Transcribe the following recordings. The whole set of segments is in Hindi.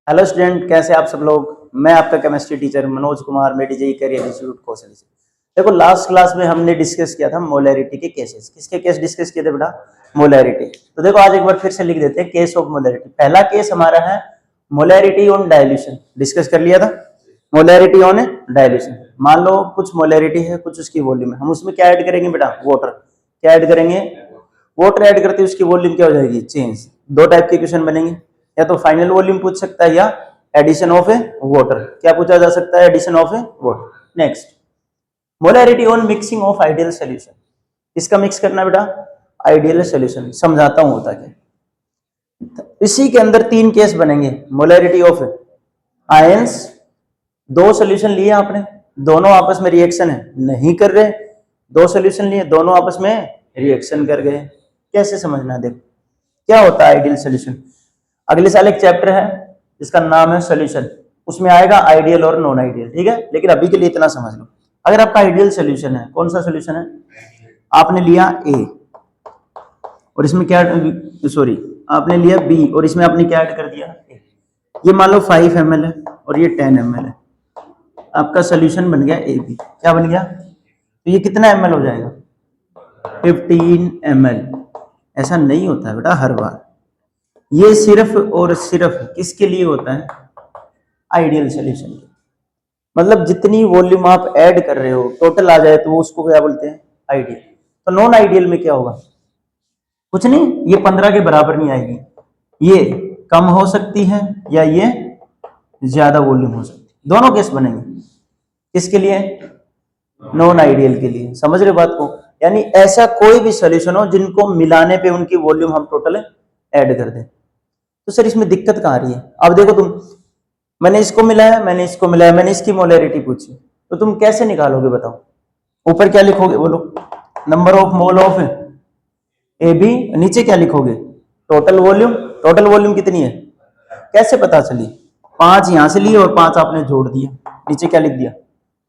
हेलो स्टूडेंट, कैसे आप सब लोग। मैं आपका केमिस्ट्री टीचर मनोज कुमार, मेडी जेई करियर इंस्टीट्यूट कौशल से। देखो, लास्ट क्लास में हमने डिस्कस किया था मोलैरिटी के केसेस। किसके केस डिस्कस किए थे बेटा? मोलैरिटी। तो देखो, आज एक बार फिर से लिख देते हैं केस ऑफ मोलैरिटी। पहला केस हमारा है मोलैरिटी ऑन डाइल्यूशन। डिस्कस कर लिया था मोलैरिटी ऑन डाइल्यूशन। मान लो कुछ मोलैरिटी है, कुछ उसकी वॉल्यूम है, हम उसमें क्या ऐड करेंगे बेटा? वाटर। क्या ऐड करेंगे? वाटर ऐड करते उसकी वॉल्यूम क्या हो जाएगी? चेंज। दो टाइप के क्वेश्चन बनेंगे, या तो फाइनल वॉल्यूम पूछ सकता है या एडिशन ऑफ ए वाटर। क्या पूछा जा सकता है? Addition of a water. Next, molarity on mixing of ideal solution. इसका मिक्स करना बेटा आइडियल सॉल्यूशन। समझाता हूं होता क्या। इसी के अंदर तीन केस बनेंगे। मोलैरिटी ऑफ आयंस, दो सॉल्यूशन लिए आपने, दोनों आपस में रिएक्शन है नहीं कर रहे। दो सॉल्यूशन लिए, दोनों आपस में रिएक्शन कर गए। कैसे समझना? देखो क्या होता है आइडियल सॉल्यूशन। अगले साल एक चैप्टर है जिसका नाम है सॉल्यूशन, उसमें आएगा आइडियल और नॉन आइडियल, ठीक है। लेकिन अभी के लिए इतना समझ लो, अगर आपका आइडियल सॉल्यूशन है, कौन सा सॉल्यूशन है? आपने लिया ए और इसमें क्या, सॉरी, आपने लिया बी और इसमें आपने क्या ऐड कर दिया? ए। ये मान लो 5 ml है और ये 10 ml है। आपका सॉल्यूशन बन गया ए बी। क्या बन गया? तो ये कितना ml हो जाएगा? 15 ml। ऐसा नहीं होता है बेटा हर बार। ये सिर्फ और सिर्फ किसके लिए होता है? आइडियल सॉल्यूशन के। मतलब जितनी वॉल्यूम आप ऐड कर रहे हो टोटल आ जाए तो उसको क्या बोलते हैं? आइडियल। तो नॉन आइडियल में क्या होगा? कुछ नहीं, ये 15 के बराबर नहीं आएगी। ये कम हो सकती है या ये ज्यादा वॉल्यूम हो सकती है। दोनों केस बनेंगे। किसके लिए? नॉन आइडियल के लिए। समझ रहे बात को? यानी ऐसा कोई भी सॉल्यूशन हो जिनको मिलाने पे उनकी वॉल्यूम हम टोटल ऐड कर दें। तो सर इसमें दिक्कत कहाँ आ रही है? अब देखो तुम, मैंने इसको मिलाया, मैंने इसको मिलाया, मैंने इसकी मोलैरिटी पूछी, तो तुम कैसे निकालोगे बताओ? ऊपर क्या लिखोगे बोलो? Number of mole of A B. नीचे क्या लिखोगे? Total volume. टोटल वॉल्यूम कितनी है? कैसे पता चली? 5 यहां से लिए और 5 आपने जोड़ दिया, नीचे क्या लिख दिया?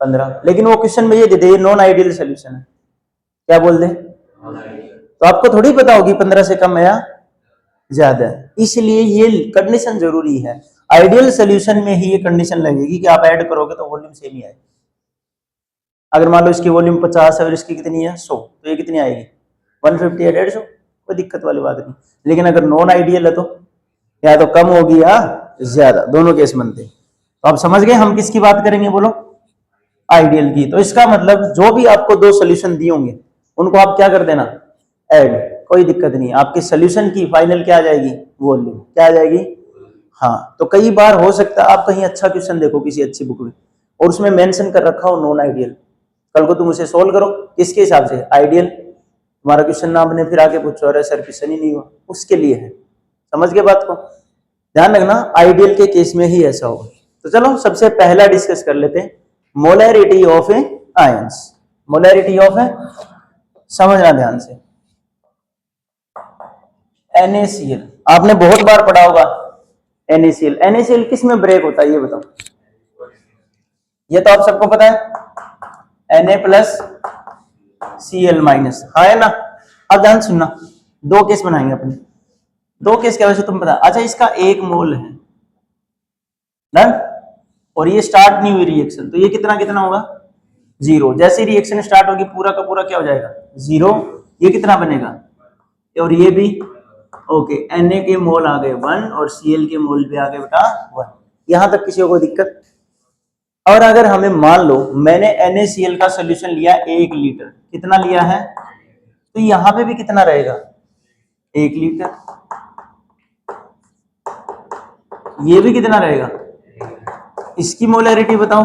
15। लेकिन वो क्वेश्चन में ये दे दे नॉन आइडियल सोल्यूशन है, क्या बोल दे? तो आपको थोड़ी पता होगी 15 से कम है या ज्यादा है। इसलिए ये कंडीशन जरूरी है। आइडियल सोल्यूशन में ही ये कंडीशन लगेगी कि आप ऐड करोगे तो वॉल्यूम सेम ही आएगी। अगर मान लो इसकी वॉल्यूम 50 है और इसकी कितनी है 100, तो ये कितनी आएगी? 150 या 150। कोई दिक्कत वाली बात नहीं। लेकिन अगर नॉन आइडियल है तो या तो कम होगी या ज्यादा, दोनों केस बनते हैं। तो आप समझ गए हम किसकी बात करेंगे? बोलो आइडियल की। तो इसका मतलब जो भी आपको दो सोल्यूशन दिए होंगे उनको आप क्या कर देना? ऐड। कोई दिक्कत नहीं। आपके सोल्यूशन की फाइनल क्या आ जाएगी? वॉल्यूम। क्या आ जाएगी? हाँ। तो कई बार हो सकता है आप कहीं अच्छा क्वेश्चन देखो किसी अच्छी बुक में और उसमें मेंशन कर रखा हो नॉन आइडियल। कल को तुम उसे सोल्व करो किसके हिसाब से? आइडियल। तुम्हारा क्वेश्चन ना बने फिर आगे पूछो अरे सर क्वेश्चन ही नहीं हुआ, उसके लिए है। समझ गए बात को? ध्यान रखना आइडियल के केस में ही ऐसा होगा। तो चलो सबसे पहला डिस्कस कर लेते हैं molarity of a ions. Molarity of a, समझना ध्यान से। NaCl आपने बहुत बार पढ़ा होगा। NaCl, NaCl किस में ब्रेक होता है ये बताओ? ये तो आप सबको पता है, Na प्लस Cl माइनस, हाँ है ना। अब ध्यान सुनना, दो केस बनाएंगे अपने। दो केस क्या वैसे तुम पता? अच्छा, इसका 1 मोल है डन, और ये स्टार्ट नहीं हुई रिएक्शन, तो ये कितना कितना होगा? 0। जैसे रिएक्शन स्टार्ट होगी पूरा का पूरा क्या हो जाएगा? 0। ये कितना बनेगा? और ये भी ओके। Na के मोल आ गए 1 और Cl के मोल भी आ गए बेटा 1। यहां तक किसी को दिक्कत? और अगर हमें मान लो मैंने NaCl का सोल्यूशन लिया 1 लीटर, कितना लिया है? तो यहां पे भी कितना रहेगा? 1 लीटर। ये भी कितना रहेगा? इसकी मोलैरिटी बताओ?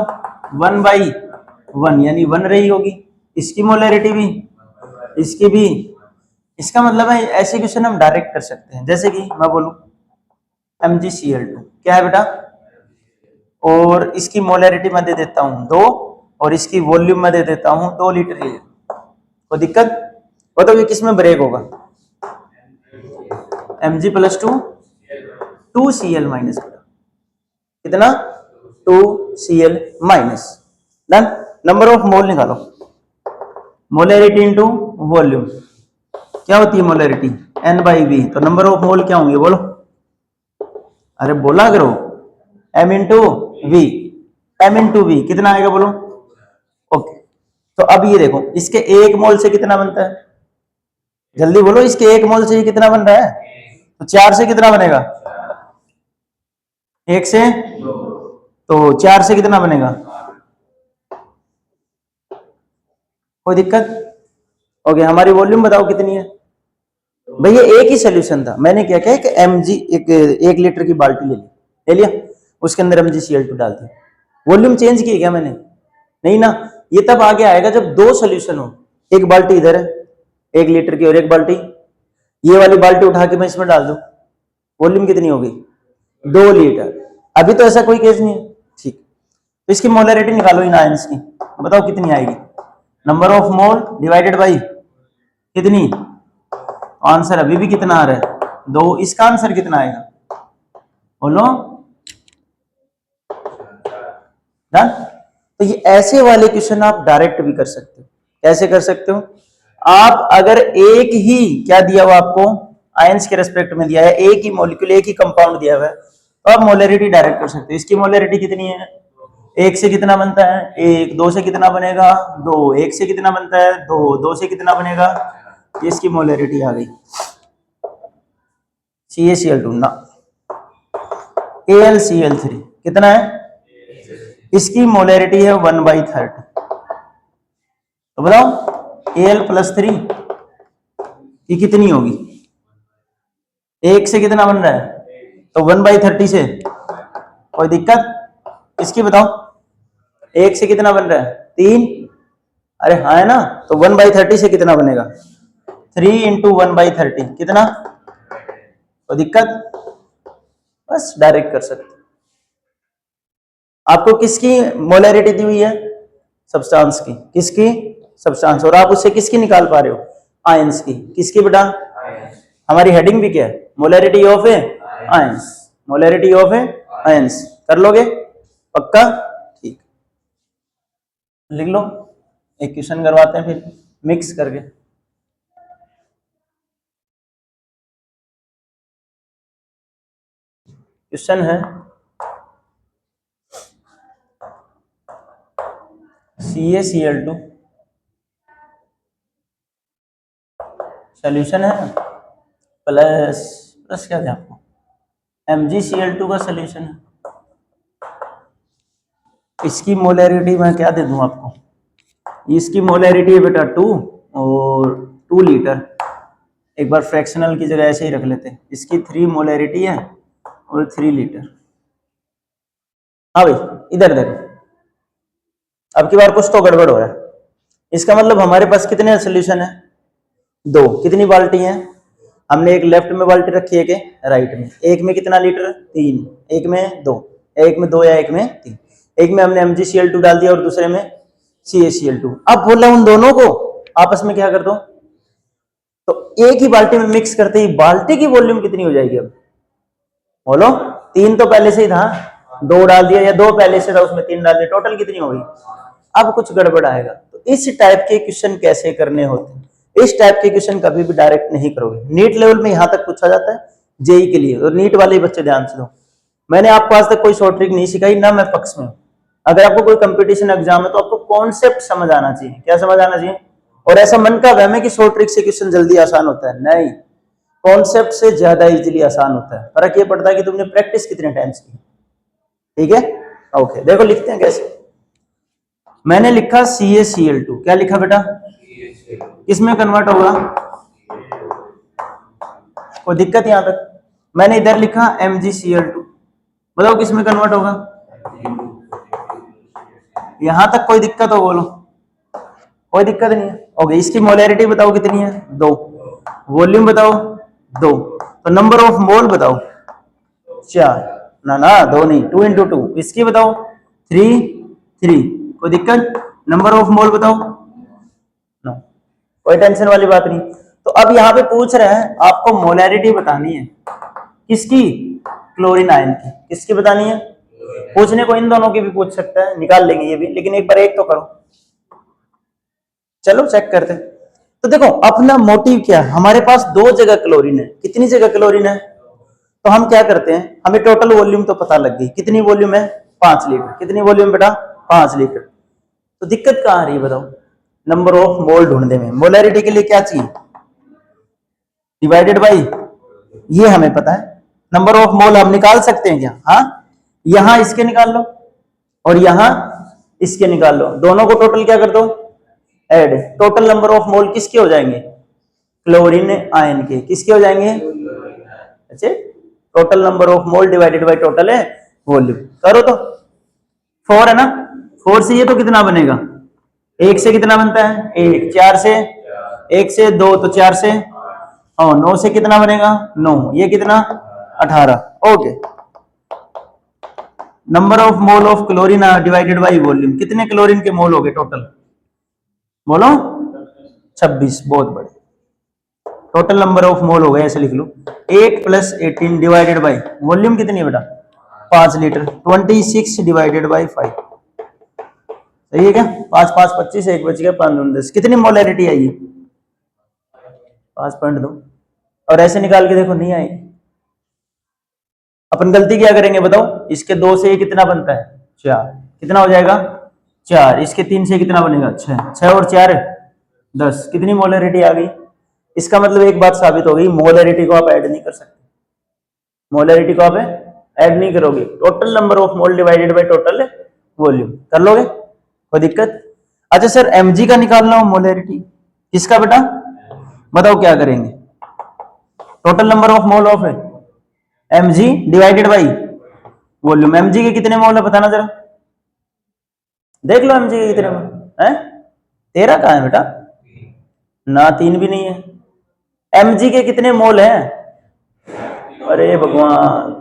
1/1 यानी 1 रही होगी। इसकी मोलैरिटी भी, इसकी भी। इसका मतलब है ऐसे क्वेश्चन हम डायरेक्ट कर सकते हैं। जैसे कि मैं बोलूं MgCl2 क्या है बेटा, और इसकी मोलैरिटी मैं दे देता हूं 2 और इसकी वॉल्यूम में दे देता हूं 2 लीटर। ये कोई दिक्कत? बताओ ये किस में ब्रेक होगा? Mg+2 2Cl minus. कितना? 2Cl minus. Done. Number of mole निकालो। मोलैरिटी इनटू वॉल्यूम क्या होती है? Molarity N/V। तो नंबर ऑफ मोल क्या होंगे बोलो? अरे बोला करो। m into V, m into V कितना आएगा बोलो। ओके, तो अब ये देखो इसके एक मोल से कितना बनता है, जल्दी बोलो, इसके एक मोल से ये कितना बन रहा है, तो 4 से कितना बनेगा, 1 से, तो 4 से कितना बनेगा, कोई दिक्कत। ओके, हमारी वॉल्यूम बताओ कितनी है भैया, एक ही सोल्यूशन था, मैंने क्या किया कि mg एक लीटर की बाल्टी ले लिया, उसके अंदर MgCl2 डाल दिया, वॉल्यूम चेंज की क्या मैंने, नहीं ना, ये तब आगे आएगा जब दो सोल्यूशन हो, एक बाल्टी इधर है 1 लीटर की और एक बाल्टी, ये वाली बाल्टी उठा के मैं इसमें डाल दूं, वॉल्यूम कितनी होगी 2 लीटर। अभी तो ऐसा कोई केस नहीं है, ठीक, तो इसकी मोलरिटी निकालो इन आयंस की, बताओ कितनी आएगी, number of mole divided by कितनी, आंसर अभी भी कितना आ रहा है 2, इसका आंसर कितना आएगा बोलो, डन। तो ये ऐसे वाले क्वेश्चन आप डायरेक्ट भी कर सकते हो, कैसे कर सकते हो, आप अगर एक ही क्या दिया हुआ आपको आयंस के रेस्पेक्ट में दिया है, एक ही मॉलिक्यूल एक ही कंपाउंड दिया हुआ है, तो आप मोलरिटी डायरेक्ट कर सकते हो। इसकी मोलरिटी कितनी है, 1 से कितना बनता है 1, 2 से कितना बनेगा 2, 1 से कितना बनता है 2, 2 से कितना बनेगा, ये इसकी मोलरिटी आ गई। CaCl2 ना, AlCl3 कितना है, इसकी मोलरिटी है 1/30, तो बताओ Al + 3 ये कितनी होगी, 1 से कितना बन रहा है, तो 1/30 से, कोई दिक्कत, इसकी बताओ 1 से कितना बन रहा है 3, अरे हाँ है ना, तो 1/30 से कितना बनेगा 3 × 1/30 कितना, कोई दिक्कत, बस डायरेक्ट कर सकते। आपको किसकी मोलरिटी दी हुई है, सब्सटेंस की, किसकी, सब्सटेंस, और आप उससे किसकी निकाल पा रहे हो, आयंस की, किसकी बेटा, हमारी हेडिंग भी क्या है, molarity of a ions, molarity of a ions, कर लोगे पक्का, ठीक, लिख लो, एक क्वेश्चन करवाते हैं फिर मिक्स करके। क्वेश्चन है CaCl2 सोल्यूशन है प्लस क्या था आपको, MgCl2 का सोल्यूशन है, इसकी मोलरिटी मैं क्या दे दूं आपको, इसकी मोलरिटी है बेटा 2 और 2 लीटर, एक बार फ्रैक्शनल की जगह ऐसे ही रख लेते हैं, इसकी 3 मोलरिटी है और 3 लीटर। हाँ भाई इधर देखो, अब की बार कुछ तो गड़बड़ हो रहा है, इसका मतलब हमारे पास कितने सोल्यूशन है, 2, कितनी बाल्टी है, हमने एक लेफ्ट में बाल्टी रखी है, एक राइट में, एक में कितना लीटर 3, एक में 2, एक में 2 या एक में 3, एक में हमने MgCl2 डाल दिया और दूसरे में CaCl2। अब बोला उन दोनों को आपस में क्या कर दो, तो एक ही बाल्टी में मिक्स करते ही बाल्टी की वॉल्यूम कितनी हो जाएगी, अब बोलो, 3 तो पहले से ही था, 2 डाल दिया, या 2 पहले से था उसमें 3 डाल दिया, टोटल कितनी हो गई, अब कुछ गड़बड़ आएगा। तो इस टाइप के क्वेश्चन कैसे करने होते हैं, इस टाइप के क्वेश्चन कभी भी डायरेक्ट नहीं करोगे, नीट लेवल में यहां तक पूछा जाता है जेई के लिए, और नीट वाले बच्चे ध्यान से दो, मैंने आपको आज तक कोई शॉर्ट ट्रिक नहीं सिखाई, ना मैं पक्ष में हूं, अगर आपको कोई कंपटीशन एग्जाम है तो आपको कॉन्सेप्ट समझ आना चाहिए, क्या समझ आना चाहिए, और ऐसा मन का वहम है कि शॉर्ट ट्रिक से क्वेश्चन जल्दी आसान होता है, नहीं, कॉन्सेप्ट से ज्यादा इजीली आसान होता है, फर्क ये पड़ता है कि तुमने प्रैक्टिस कितने टाइम्स की, ठीक है। ओके देखो लिखते हैं कैसे, मैंने लिखा CaCl2, क्या लिखा बेटा, किसमें कन्वर्ट होगा, कोई दिक्कत यहां तक, मैंने इधर लिखा MgCl2, बताओ किसमें कन्वर्ट होगा, यहां तक कोई दिक्कत हो बोलो, कोई दिक्कत नहीं है। ओके, इसकी मोलरिटी बताओ कितनी है 2, वॉल्यूम बताओ 2, तो नंबर ऑफ मोल बताओ 4, ना 2 नहीं, 2 × 2, इसकी बताओ 3, कोई दिक्कत, नंबर ऑफ मोल बताओ, नो, कोई टेंशन वाली बात नहीं। तो अब यहाँ पे पूछ रहे हैं आपको मोलरिटी बतानी है, किसकी, क्लोरीन आयन की, किसकी बतानी है, पूछने को इन दोनों की भी पूछ सकता है, निकाल लेंगे ये भी, लेकिन एक बार एक तो करो, चलो चेक करते हैं। तो देखो अपना मोटिव क्या है, हमारे पास 2 जगह क्लोरीन है, कितनी जगह क्लोरीन है, तो हम क्या करते हैं, हमें टोटल वॉल्यूम तो पता लग गई, कितनी वॉल्यूम है 5 लीटर, कितनी वॉल्यूम बेटा 5 लीटर। तो दिक्कत कहाँ आ रही है बताओ, नंबर ऑफ मोल ढूंढने में। मोलैरिटी के लिए क्या चाहिए, डिवाइडेड बाई, ये हमें पता है, नंबर ऑफ मोल हम निकाल सकते हैं क्या, हाँ, यहां इसके निकाल लो और यहां इसके निकाल लो, दोनों को टोटल क्या कर दो, ऐड। टोटल नंबर ऑफ मोल किसके हो जाएंगे, क्लोरीन आयन के, किसके हो जाएंगे, अच्छा, total number of mole divided by total है वॉल्यूम, करो तो 4 है ना, 4 से ये तो कितना बनेगा, 1 से कितना बनता है 1, 4 से 1 से 2 तो 4 से, और 9 से कितना बनेगा 9, ये कितना 18। Okay, number of mole of chlorine divided by volume, कितने क्लोरीन के मोल हो गए टोटल, बोलो 26, बहुत बड़े। टोटल नंबर ऑफ मोल हो गए, ऐसे लिख लो 8 + 18 डिवाइडेड बाय वॉल्यूम कितनी है बेटा 5 लीटर, 26 डिवाइडेड बाय 5, सही है क्या, 5 5 25, 1 बच गया 5 9 10, कितनी मोलैरिटी आई है 5.2, और ऐसे निकाल के देखो नहीं आएगी। अपन गलती क्या करेंगे बताओ, इसके 2 से ये कितना बनता है 4, कितना हो जाएगा 4, इसके 3 से कितना बनेगा 6, 6 और 4 10, कितनी मोलैरिटी आ गई। इसका मतलब एक बात साबित हो गई, मोलैरिटी को आप ऐड नहीं कर सकते, मोलैरिटी को आप ऐड नहीं करोगे, total number of mole divided by total volume कर लोगे, कोई दिक्कत। अच्छा सर mg का निकालना हो मोलैरिटी, किसका बेटा बताओ क्या करेंगे, total number of mole of mg divided by volume, mg के कितने मोल है बताना जरा, देख लो mg के कितने मोल है, 13 कहाँ है बेटा, ना 3 भी नहीं है, mg के कितने मोल हैं, अरे भगवान,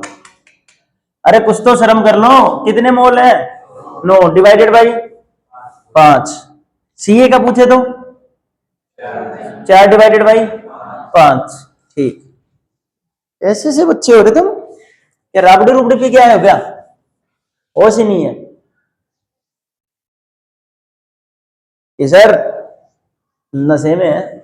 अरे कुछ तो शर्म कर लो, कितने मोल है 9 डिवाइडेड बाई 5, ca का पूछे तो 4 डिवाइडेड बाई 5, ठीक। ऐसे से बच्चे हो रहे तुम, क्या राबड़ी रुबड़ी पे क्या है क्या, होश ही नहीं है ये सर, नशे में है।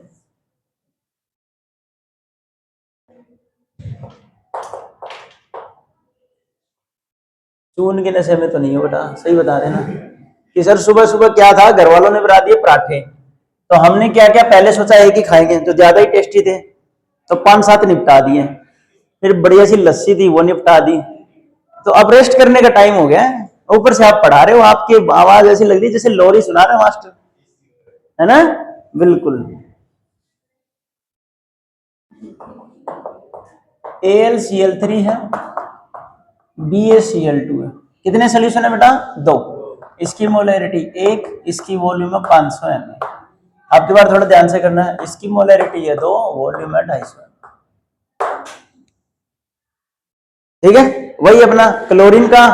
चून के नशे में तो नहीं हो बेटा, सही बता रहे ना, कि सर सुबह सुबह क्या था, घर वालों ने बना दिए पराठे, तो हमने क्या क्या पहले सोचा एक ही खाएंगे, जो ज्यादा ही टेस्टी थे, तो 5-7 निपटा दिए, फिर बढ़िया सी लस्सी थी वो निपटा दी, तो अब रेस्ट करने का टाइम हो गया है। ऊपर से आप पढ़ा रहे हो, आपकी आवाज ऐसी लग रही है जैसे लोरी सुना रहे मास्टर, है ना, बिल्कुल। AlCl3 है, BaCl2 है, कितने सोल्यूशन है बेटा 2, इसकी मोलैरिटी 1, इसकी वॉल्यूम है 500 ml। आपके बार थोड़ा ध्यान से करना है, इसकी मोलैरिटी है 2, वॉल्यूम है 250 ml, ठीक है। वही अपना क्लोरीन का,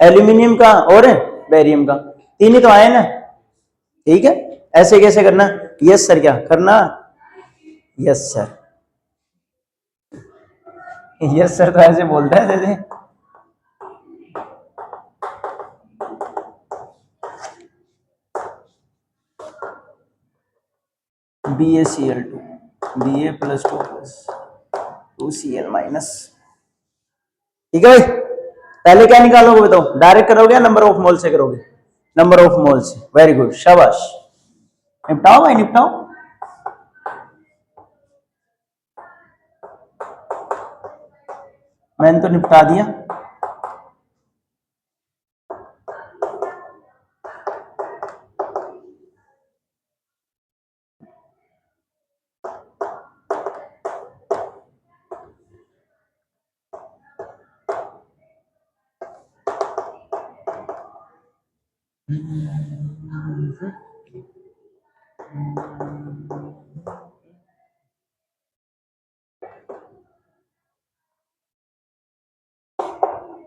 एल्यूमिनियम का और बेरियम का, 3 ही तो आए ना, ठीक है। ऐसे कैसे करना, यस सर क्या करना, यस सर, यस सर तो ऐसे बोलता है जैसे, BaCl2, Ba + 2 + 2Cl-, ठीक है भाई। पहले क्या निकालोगे बताओ, डायरेक्ट करोगे या नंबर ऑफ मोल से करोगे, नंबर ऑफ मोल से, वेरी गुड, शाबाश, निपटाओ भाई निपटाओ। मैंने तो निपटा दिया,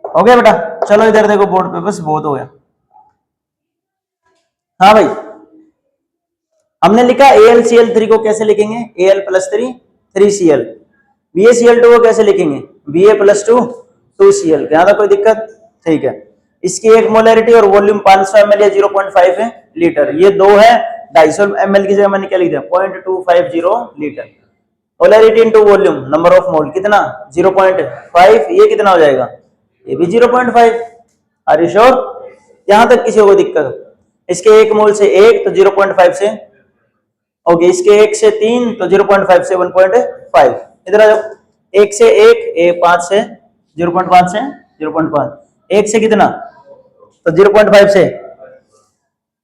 हो गया बेटा, चलो इधर देखो बोर्ड पे, बस बहुत हो गया। हाँ भाई, हमने लिखा AlCl3 को कैसे लिखेंगे, Al + 3 3Cl, BaCl2 को कैसे लिखेंगे, Ba + 2 2Cl, यहाँ तक कोई दिक्कत, ठीक है। इसकी एक मोलैरिटी और वॉल्यूम 500 ml या 0.5 है लीटर, ये 2 है, 250 ml की जगह मैंने क्या लिख दिया 0.250 litre, molarity into volume, number of mole कितना 0.5, ये कितना हो जाएगा, ये भी 0.5। Are you sure? यहां तक किसी को दिक्कत? इसके 1 मोल से 1 तो 0.5 से ओके, इसके 1 से 3 तो 0.5 से 1.5। इधर आ जाओ, 1 से 1 5 से 0.5 से 0.5, 1 से कितना तो 0.5 से।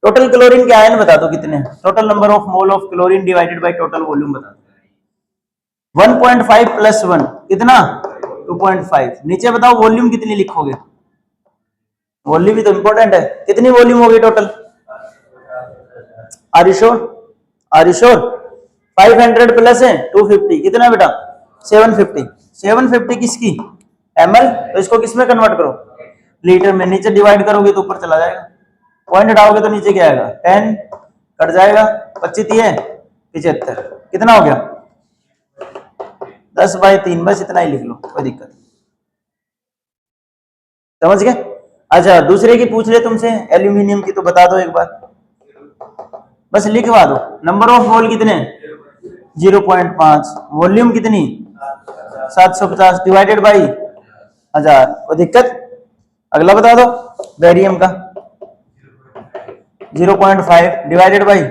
टोटल क्लोरीन के आयन बता दो कितने, total number of mole of chlorine divided by total volume बता दो। 1.5 प्लस 1 कितना 2.5। नीचे बताओ वॉल्यूम कितनी लिखोगे, वॉल्यूम भी तो इंपॉर्टेंट है, कितनी वॉल्यूम होगी total? Are you sure? Are you sure? 500 plus है 250 कितना बेटा 750। 750 किसकी ml, तो इसको किस में कन्वर्ट करो, लीटर में। नीचे डिवाइड करोगे तो ऊपर चला जाएगा, पॉइंट हटाओगे तो नीचे क्या आएगा 10 कट जाएगा, 25 है 75, कितना हो गया 10/3। बस इतना ही लिख लो, कोई दिक्कत, समझ गए? अच्छा दूसरे की पूछ ले तुमसे एल्यूमिनियम की, तो बता दो एक बार, बस लिखवा दो। नंबर ऑफ मोल कितने 0.5, वॉल्यूम कितनी 750 डिवाइडेड बाई 1000, कोई दिक्कत? अगला बता दो बेरियम का 0.5 डिवाइडेड बाई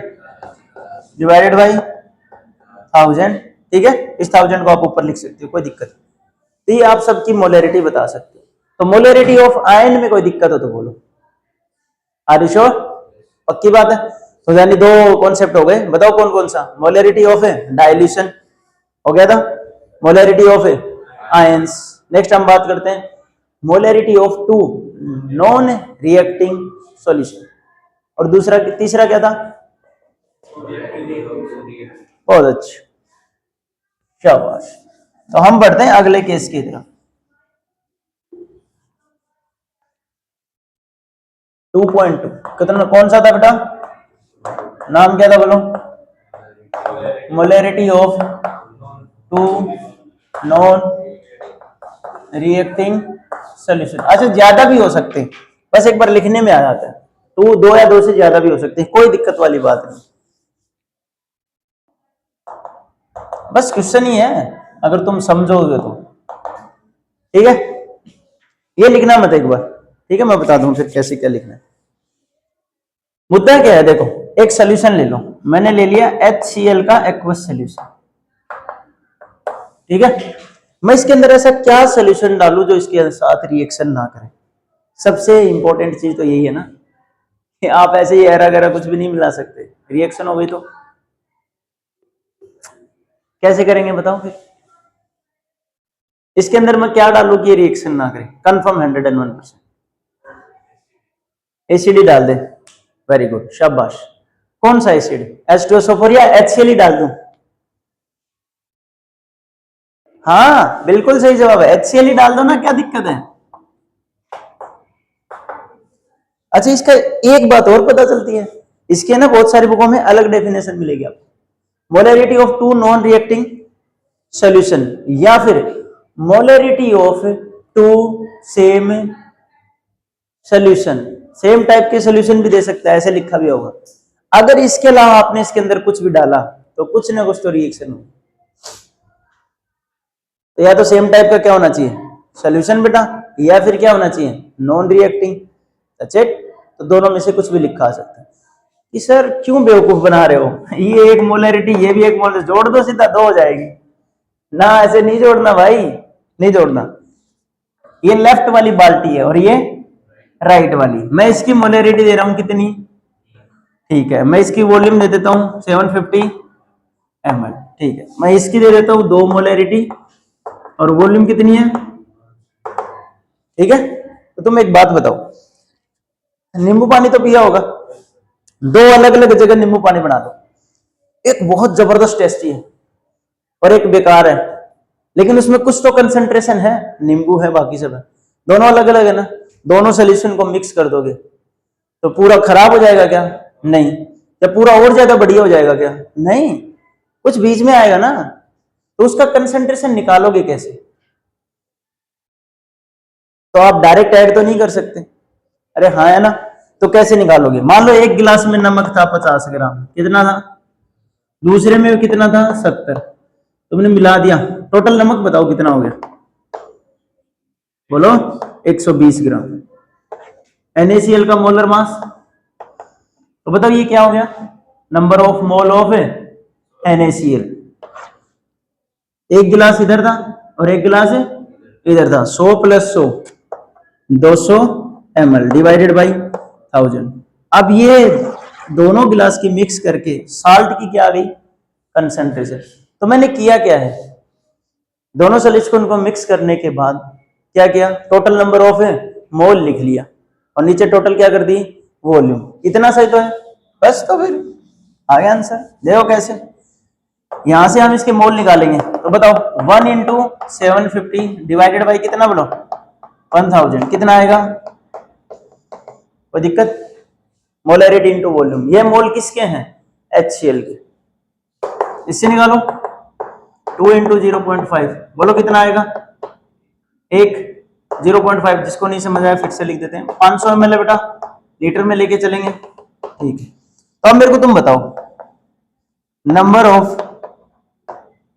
1000, ठीक है, इस 1000 को आप ऊपर लिख सकते हो, कोई दिक्कत। तो ये आप सबकी मोलैरिटी बता सकते हो। तो मोलैरिटी ऑफ आयन में कोई दिक्कत हो तो बोलो। Are you sure? पक्की बात है। तो यानी 2 कॉन्सेप्ट हो गए, बताओ कौन कौन सा? मोलैरिटी ऑफ डाइल्यूशन हो गया था, मोलैरिटी ऑफ आयंस। नेक्स्ट हम बात करते हैं molarity of 2 non reacting solution, और दूसरा तीसरा क्या था? बहुत अच्छा, शाबाश। तो हम बढ़ते हैं अगले केस की तरफ। 2.2 कितना, कौन सा था बेटा, नाम क्या था बोलो? Molarity of 2 non reacting solution. अच्छा ज्यादा भी हो सकते हैं, बस एक बार लिखने में आ जाता है, 2 या 2 से ज्यादा भी हो सकते हैं, कोई दिक्कत वाली बात नहीं, बस क्वेश्चन ही है अगर तुम समझोगे तो, ठीक है। ये लिखना मत एक बार, ठीक है, मैं बता दूं फिर कैसे क्या लिखना है। मुद्दा क्या है, देखो एक सोल्यूशन ले लो, मैंने ले लिया HCl का एक्वस सोल्यूशन, ठीक है। मैं इसके अंदर ऐसा क्या सोल्यूशन डालूं जो इसके साथ रिएक्शन ना करे? सबसे इंपॉर्टेंट चीज तो यही है ना कि आप ऐसे ही एरा गैरा कुछ भी नहीं मिला सकते, रिएक्शन हो गई तो कैसे करेंगे बताओ फिर? इसके अंदर मैं क्या डालूं कि ये रिएक्शन ना करे? कंफर्म 101%। एसिड ही डाल दे, वेरी गुड, शाबाश। कौन सा एसिड? H2SO4 या HCl ही डाल दूं? हाँ बिल्कुल सही जवाब है, HCl ही डाल दो ना, क्या दिक्कत है? अच्छा इसका एक बात और पता चलती है, इसके ना बहुत सारी बुकों में अलग डेफिनेशन मिलेगी आपको। Molarity of 2 non reacting solution, या फिर molarity of 2 same solution, same type के सॉल्यूशन भी दे सकता है, ऐसे लिखा भी होगा। अगर इसके अलावा आपने इसके अंदर कुछ भी डाला तो कुछ ना कुछ तो रिएक्शन हो, तो या तो सेम टाइप का क्या होना चाहिए सॉल्यूशन बेटा, या फिर क्या होना चाहिए नॉन रिएक्टिंग, दैट्स इट। तो दोनों में से कुछ भी लिखा आ सकता है कि सर क्यों बेवकूफ बना रहे हो, ये एक मोलैरिटी ये भी एक मोलैरिटी, जोड़ दो सीधा 2 हो जाएगी ना, ऐसे नहीं जोड़ना भाई, नहीं जोड़ना। ये लेफ्ट वाली बाल्टी है और ये राइट वाली, मैं इसकी मोलैरिटी दे रहा हूं कितनी, ठीक है, मैं इसकी वॉल्यूम दे देता हूं 750 ml, ठीक है, मैं इसकी दे देता हूं 2 मोलैरिटी और वॉल्यूम कितनी है, ठीक है। तो तुम एक बात बताओ, नींबू पानी तो पिया होगा, 2 अलग अलग जगह नींबू पानी बना दो, एक बहुत जबरदस्त टेस्टी है और एक बेकार है, लेकिन उसमें कुछ तो कंसंट्रेशन है, नींबू है बाकी सब है, दोनों अलग अलग है ना, दोनों सोल्यूशन को मिक्स कर दोगे तो पूरा खराब हो जाएगा क्या? नहीं। या पूरा और ज्यादा बढ़िया हो जाएगा क्या? नहीं, कुछ बीच में आएगा ना, तो उसका कंसंट्रेशन निकालोगे कैसे? तो आप डायरेक्ट ऐड तो नहीं कर सकते, अरे हाँ है ना, तो कैसे निकालोगे? मान लो एक गिलास में नमक था 50 ग्राम, कितना था? दूसरे में कितना था 70, तुमने मिला दिया, टोटल नमक बताओ कितना हो गया, बोलो 120 ग्राम। NaCl का मोलर मास, तो बताओ ये क्या हो गया, number of mole of NaCl। एक गिलास इधर था और एक गिलास इधर था, 100 प्लस 100 200 ml डिवाइडेड बाई 1000। अब ये दोनों गिलास की मिक्स करके साल्ट की क्या आ गई कंसंट्रेशन। तो मैंने किया क्या है, दोनों सॉल्यूशन को मिक्स करने के बाद क्या किया, टोटल नंबर ऑफ मोल लिख लिया और नीचे टोटल क्या कर दी वॉल्यूम, इतना सही तो है, बस तो फिर आ गया आंसर। देखो कैसे, यहां से हम इसके मोल निकालेंगे, तो बताओ 1 इंटू 750 डिवाइडेड बाई कितना बोलो 1000, कितना आएगा, कोई दिक्कत, मोलैरिटी इंटू वॉल्यूम, ये मोल किसके हैं HCl के, इससे निकालो 2 इंटू 0.5 बोलो कितना आएगा, एक 0.5, जिसको नहीं समझ आया फिर से लिख देते हैं, 500 ml है बेटा, लीटर में लेके चलेंगे, ठीक है। तो अब मेरे को तुम बताओ number of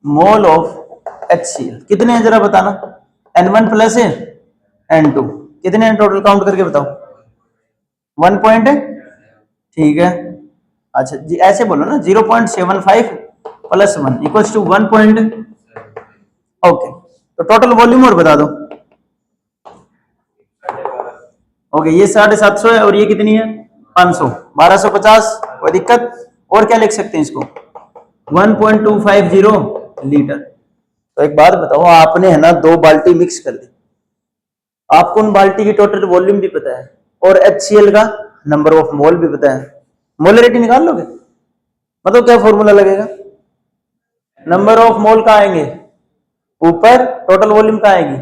mole of HCl कितने हैं जरा बताना, N1 प्लस है N2, कितने हैं टोटल काउंट करके बताओ, 1 पॉइंट, ठीक है, अच्छा जी ऐसे बोलो ना 0.75 plus 1 equals to 1 point, okay. तो टोटल वॉल्यूम और बता दो, ओके ये 750 है और ये कितनी है 500, 1250, कोई दिक्कत, और क्या लिख सकते हैं इसको 1.250 लीटर। तो एक बात बताओ, आपने है ना 2 बाल्टी मिक्स कर दी, आपको उन बाल्टी की टोटल वॉल्यूम भी पता है और HCl का नंबर ऑफ मोल भी पता है, मोलरिटी निकाल लोगे, मतलब क्या फॉर्मूला लगेगा, नंबर ऑफ मोल कहाँ आएंगे ऊपर, टोटल वॉल्यूम कहाँ आएगी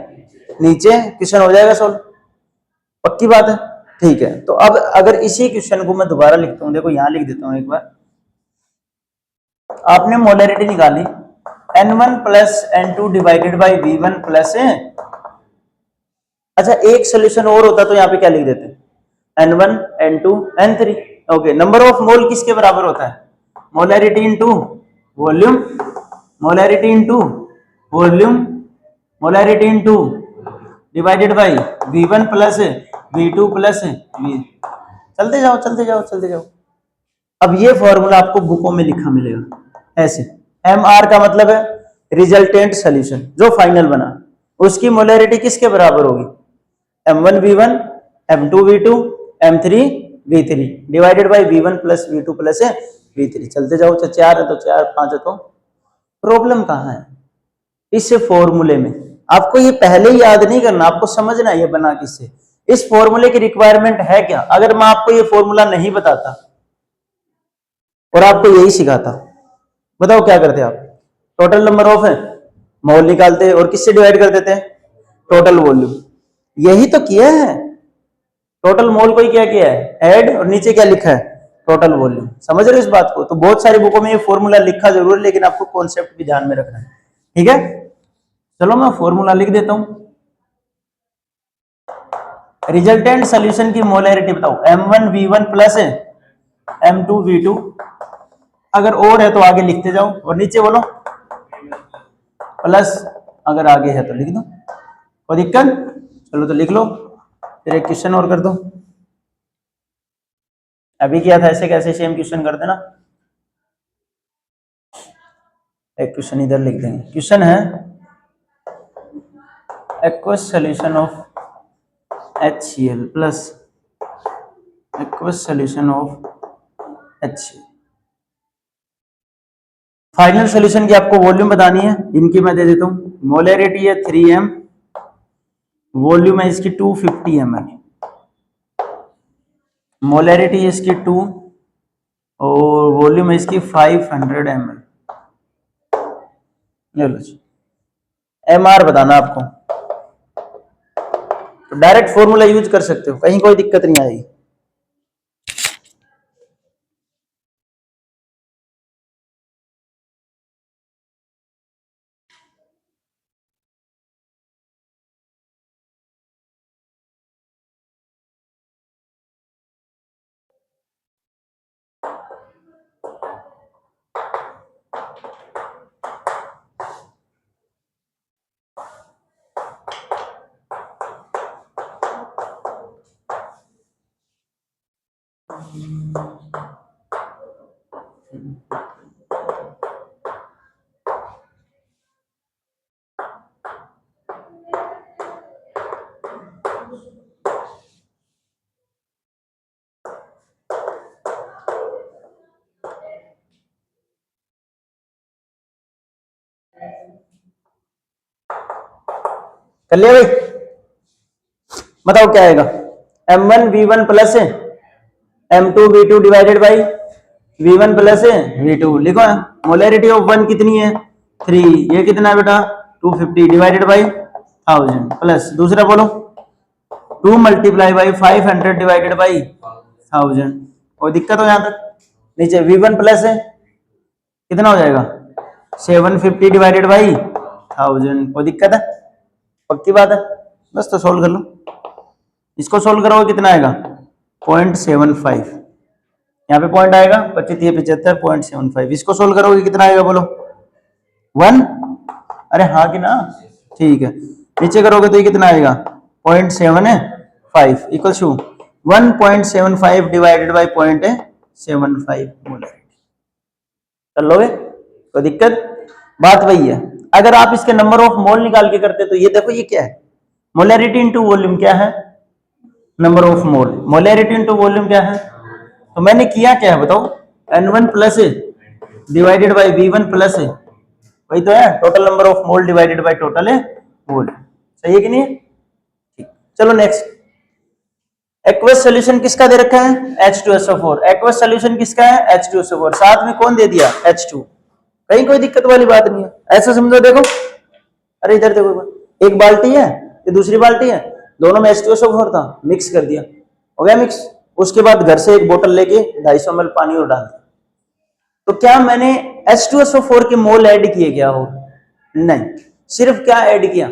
नीचे, क्वेश्चन हो जाएगा सोल्व, पक्की बात है, ठीक है। तो अब अगर इसी क्वेश्चन को मैं दोबारा लिखता हूं, देखो यहां लिख देता हूं एक बार, आपने मोलरिटी निकाली N1 plus N2 divided by V1 plus, अच्छा एक सोल्यूशन और होता तो यहाँ पे क्या लिख देते N1 N2 N3, okay. Number of मोल किसके बराबर होता है, molarity into volume, molarity into volume, molarity into divided by V1 plus V2 plus V, चलते जाओ चलते जाओ चलते जाओ। अब ये फॉर्मूला आपको बुकों में लिखा मिलेगा ऐसे, MR का मतलब है रिजल्टेंट सोल्यूशन, जो फाइनल बना उसकी मोलरिटी किसके बराबर होगी, M1V1 M2V2 M3V3 divided by V1 plus V2 plus V3, चलते जाओ, 4 है तो 4, 5 है तो, प्रॉब्लम कहाँ है इस फॉर्मूले में, आपको ये पहले ही याद नहीं करना, आपको समझना ये बना किससे, इस फॉर्मूले की रिक्वायरमेंट है क्या, अगर मैं आपको ये फॉर्मूला नहीं बताता और आपको यही सिखाता, बताओ क्या करते आप, टोटल नंबर ऑफ है मोल निकालते और किससे डिवाइड कर देते हैं टोटल वॉल्यूम, यही तो किया है, टोटल मोल को ही क्या किया है ऐड और नीचे क्या लिखा है टोटल वॉल्यूम, समझ रहे हो इस बात को। तो बहुत सारी बुकों में ये फॉर्मूला लिखा जरूर है, लेकिन आपको कॉन्सेप्ट भी ध्यान में रखना है, ठीक है। चलो मैं फॉर्मूला लिख देता हूं, रिजल्टेंट सोल्यूशन की मोलरिटी बताओ M1V1 प्लस M2V2, अगर और है तो आगे लिखते जाओ और नीचे बोलो प्लस, अगर आगे है तो लिख दो, कोई दिक्कत, चलो तो लिख लो, फिर एक क्वेश्चन और कर दो, अभी किया था ऐसे कैसे सेम क्वेश्चन कर देना, एक क्वेश्चन इधर लिख देंगे, क्वेश्चन है aqueous solution of HCl plus aqueous solution of HCl, final solution की आपको वॉल्यूम बतानी है, इनकी मैं दे देता हूं, मोलरिटी है 3m, वॉल्यूम है इसकी 250 ml, मोलरिटी है इसकी 2 और वॉल्यूम है इसकी 500 ml, ले लो जी, MR बताना आपको, तो डायरेक्ट फॉर्मूला यूज कर सकते हो, कहीं कोई दिक्कत नहीं आएगी। कर लिया भाई? बताओ क्या आएगा? m1v1 plus m2v2 divided by v1 plus v2। लिखो है मोलैरिटी ऑफ वन कितनी है 3, ये कितना है बेटा 250 डिवाइडेड बाई 1000 प्लस दूसरा बोलो 2 मल्टीप्लाई बाई 500 डिवाइडेड बाई 1000। कोई दिक्कत हो यहां तक? नीचे v1 प्लस है कितना हो जाएगा 750 डिवाइडेड बाई 1000। कोई दिक्कत है? पक्की बात है? बस तो सोल्व कर लो। इसको सोल्व करोगे कितना आएगा 0.75। यहाँ पे पॉइंट आएगा 25 75 0.75। इसको सोल्व करोगे कितना आएगा बोलो 1। अरे हाँ कि ना? ठीक है। नीचे करोगे तो ये कितना आएगा 0.75 equals to 1.75 divided by 0.75 molarity. कर लोगे? कोई दिक्कत? बात वही है। अगर आप इसके नंबर ऑफ मोल निकाल के करते तो ये देखो ये क्या है मोलैरिटी इनटू वॉल्यूम क्या है number of mole. Molarity into volume क्या है? तो मैंने किया क्या है बताओ N1 plus divided by V1 plus वही तो है total number of mole divided by total mole. सही है कि नहीं? ठीक। चलो नेक्स्ट एक्वस सॉल्यूशन किसका दे रखा है H2SO4। एक्वस सॉल्यूशन किसका है H2SO4। साथ में कौन दे दिया H2। कहीं कोई दिक्कत वाली बात नहीं है। ऐसा समझो देखो अरे इधर देखो एक बाल्टी है ये दूसरी बाल्टी है दोनों में H2SO4 था मिक्स कर दिया हो गया मिक्स। उसके बाद घर से एक बोतल लेके 250 ml पानी और डाल दिया तो क्या मैंने H2SO4 के मोल ऐड किए क्या हो? नहीं, सिर्फ क्या ऐड किया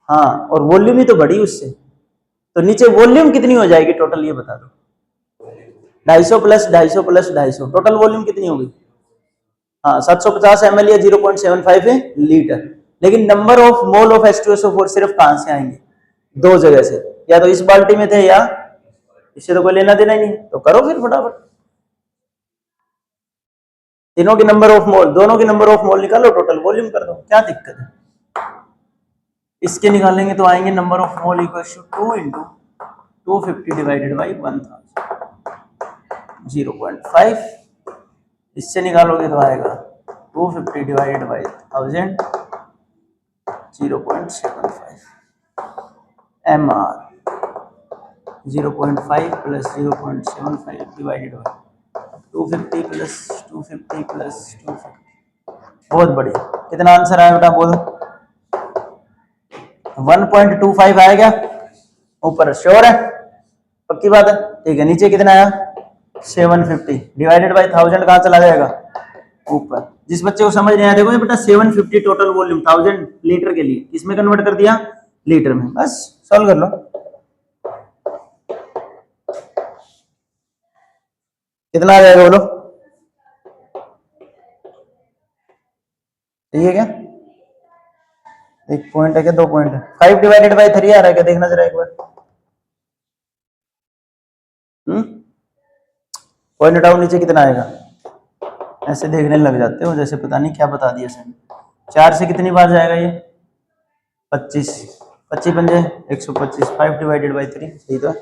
हाँ और वॉल्यूम ही तो बढ़ी उससे। तो नीचे वॉल्यूम कितनी हो जाएगी टोटल ये बता दो 250 प्लस 250 प्लस 250 टोटल वॉल्यूम कितनी होगी? हाँ 750 ml या 0.75 लीटर। लेकिन number of mole of H2SO4 सिर्फ कहां से आएंगे दो जगह से या तो इस बाल्टी में थे या इससे तो कोई लेना देना ही नहीं। तो करो फिर फटाफट तीनों के नंबर ऑफ मोल दोनों के नंबर ऑफ मोल निकालो टोटल वॉल्यूम कर दो क्या दिक्कत है? इसके निकालेंगे तो आएंगे number of mole equal to 2 into 250 divided by 1000 0.5। इससे निकालोगे तो आएगा 250 divided by 1000 0.75 MR 0.5 plus 0.75 divided by 250 plus 250 plus 250। बहुत बढ़िया। कितना आंसर आया बेटा बोलो 1.25 आया क्या ऊपर? श्योर है? पक्की बात है? ठीक है। नीचे कितना आया 750 डिवाइडेड बाई 1000 कहाँ चला जाएगा ऊपर। जिस बच्चे को समझ नहीं आया देखो ये बेटा 750 टोटल वॉल्यूम 1000 लीटर के लिए किसमें कन्वर्ट कर दिया लीटर में। बस सॉल्व कर लो। कितना आ जाएगा बोलो? ठीक है क्या? एक पॉइंट है क्या 2 पॉइंट है? 5 डिवाइडेड बाई 3 आ रहा है क्या देखना जरा एक बार। पॉइंट हटाओ नीचे कितना आएगा? ऐसे देखने लग जाते हो जैसे पता नहीं क्या बता दिया सर। 4 से कितनी बार जाएगा ये 25 25 पंजे 125 5 डिवाइडेड बाई 3 सही तो है।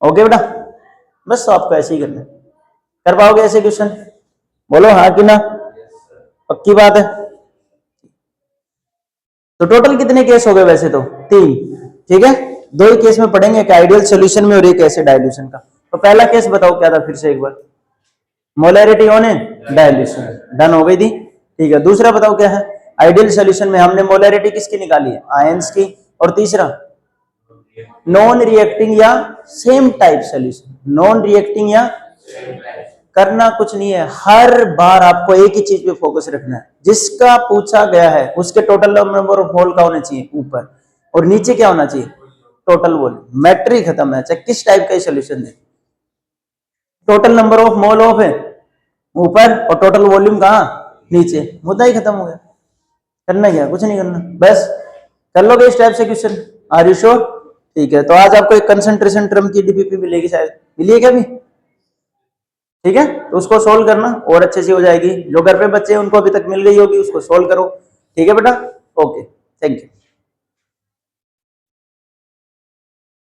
ओके बेटा बस तो आपको ऐसे ही करना है। कर पाओगे ऐसे क्वेश्चन? बोलो हाँ कि ना? पक्की बात है? तो टोटल कितने केस हो गए वैसे तो 3। ठीक है 2 ही केस में पढ़ेंगे एक आइडियल सॉल्यूशन में और एक ऐसे डाइल्यूशन का। तो पहला केस बताओ क्या था फिर से एक बार मोलैरिटी होने डाइल्यूशन डन हो गई थी। ठीक है दूसरा बताओ क्या है आइडियल सॉल्यूशन में हमने मोलैरिटी किसकी निकाली है आयंस की और तीसरा नॉन रिएक्टिंग या same type solution. Non reacting या करना कुछ नहीं है हर बार आपको एक ही चीज पे फोकस रखना है जिसका पूछा गया है उसके टोटल नंबर ऑफ मोल का होना चाहिए ऊपर और नीचे क्या होना चाहिए टोटल वॉल्यूम। मैट्रिक खत्म है चाहे किस टाइप का solution they total number of mole of है ऊपर और टोटल वॉल्यूम कहाँ नीचे मुद्दा ही खत्म हो गया। करना क्या कुछ नहीं करना बस कर लोगे इस टाइप से क्वेश्चन। Are you sure? ठीक है, तो आज आपको एक कंसंट्रेशन टर्म की डीपीपी मिलेगी, शायद मिली है क्या अभी? ठीक है, तो उसको सोल्व करना और अच्छे से हो जाएगी। जो घर पे बच्चे हैं उनको अभी तक मिल गई होगी, उसको सोल्व करो। ठीक है बेटा, ओके, थैंक यू।